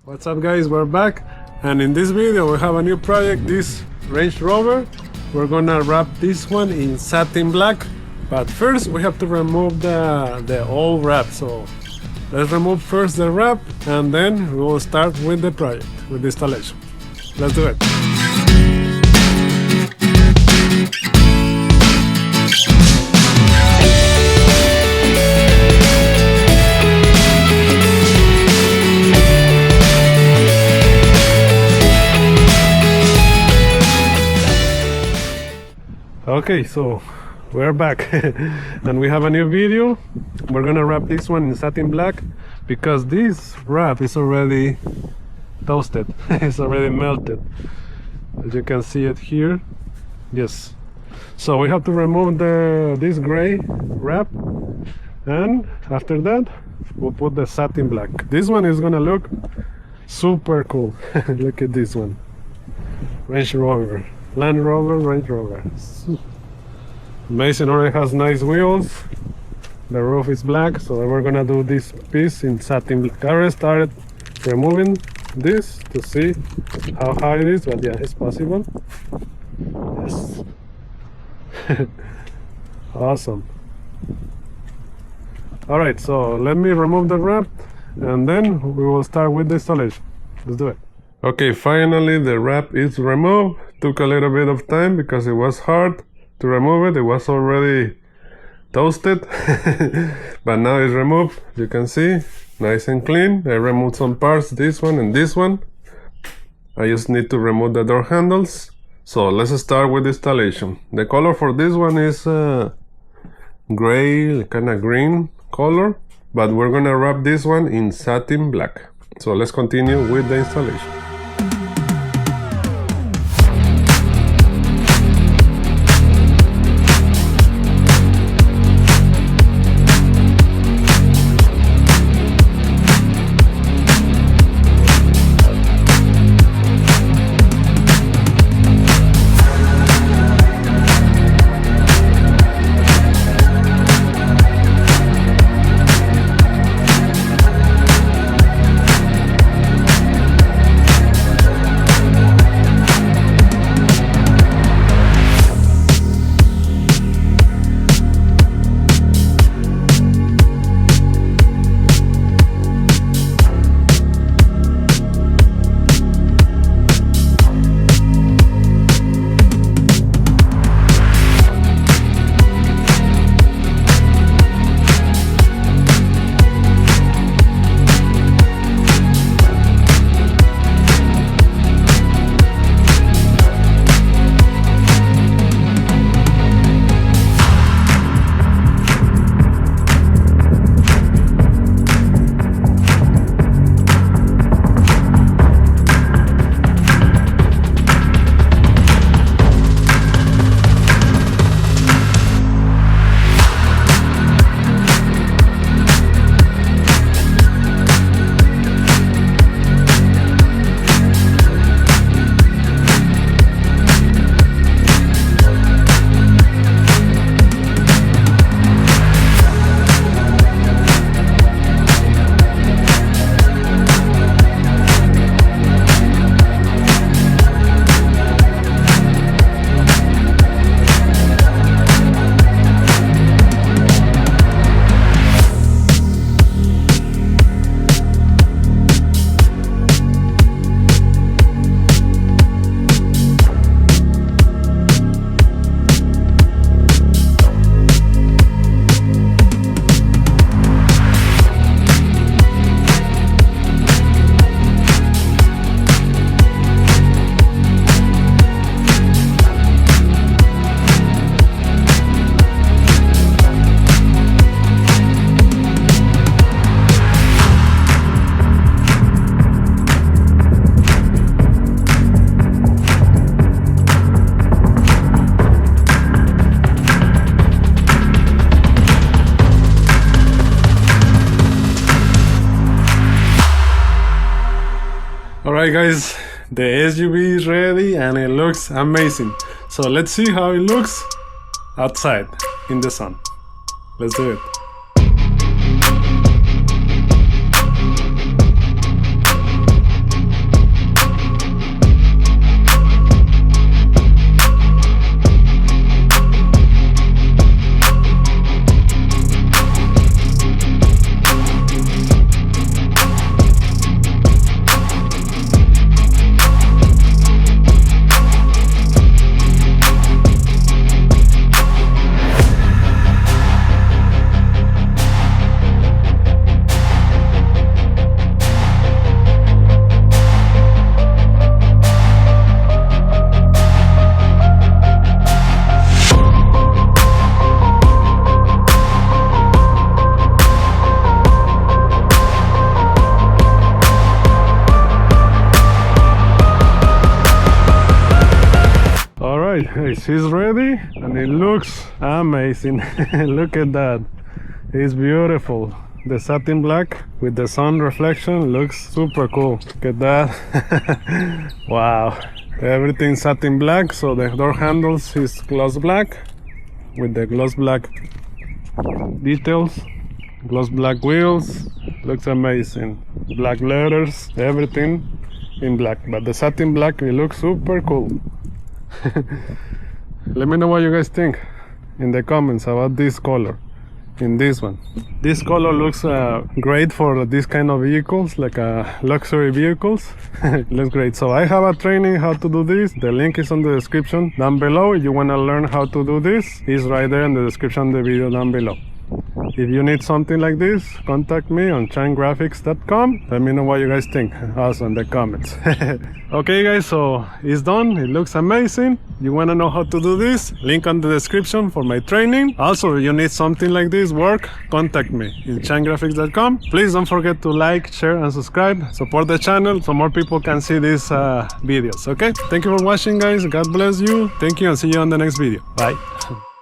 What's up guys, we're back, and in this video we have a new project, this Range Rover. We're gonna wrap this one in satin black, but first we have to remove the old wrap. So let's remove first the wrap and then we will start with the project, with the installation. Let's do it. Okay, so we're back and we have a new video. We're gonna wrap this one in satin black because this wrap is already toasted. It's already melted, as you can see it here. Yes, so we have to remove this gray wrap, and after that we'll put the satin black. This one is gonna look super cool. Look at this one, Range Rover. Land Rover, Range Rover. Amazing, already has nice wheels. The roof is black, so we're gonna do this piece in satin black. I already started removing this to see how high it is, but yeah, it's possible. Yes. Awesome. Alright, so let me remove the wrap and then we will start with the installation. Let's do it. Okay, finally the wrap is removed. Took a little bit of time because it was hard to remove it. It was already toasted. But now it's removed. You can see, nice and clean. I removed some parts, this one and this one. I just need to remove the door handles. So let's start with the installation. The color for this one is gray, kind of green color, but we're gonna wrap this one in satin black. So let's continue with the installation. Alright guys, the SUV is ready and it looks amazing. So let's see how it looks outside in the sun. Let's do it. She's ready and it looks amazing. Look at that. It's beautiful. The satin black with the sun reflection looks super cool. Look at that. Wow. Everything satin black, so the door handles is gloss black with the gloss black details, gloss black wheels. Looks amazing. Black letters, everything in black, but the satin black, it looks super cool. Let me know what you guys think in the comments about this color. In this one, this color looks great for this kind of vehicles, like luxury vehicles. Looks great. So I have a training how to do this. The link is on the description down below. If you want to learn how to do this, it's right there in the description of the video down below. If you need something like this, contact me on shinegraphics.com. Let me know what you guys think also in the comments. Okay guys, so it's done. It looks amazing. You want to know how to do this? Link on the description for my training. Also, if you need something like this work, contact me in shinegraphics.com. Please don't forget to like, share and subscribe. Support the channel so more people can see these videos. Okay, thank you for watching guys. God bless you. Thank you and see you on the next video. Bye.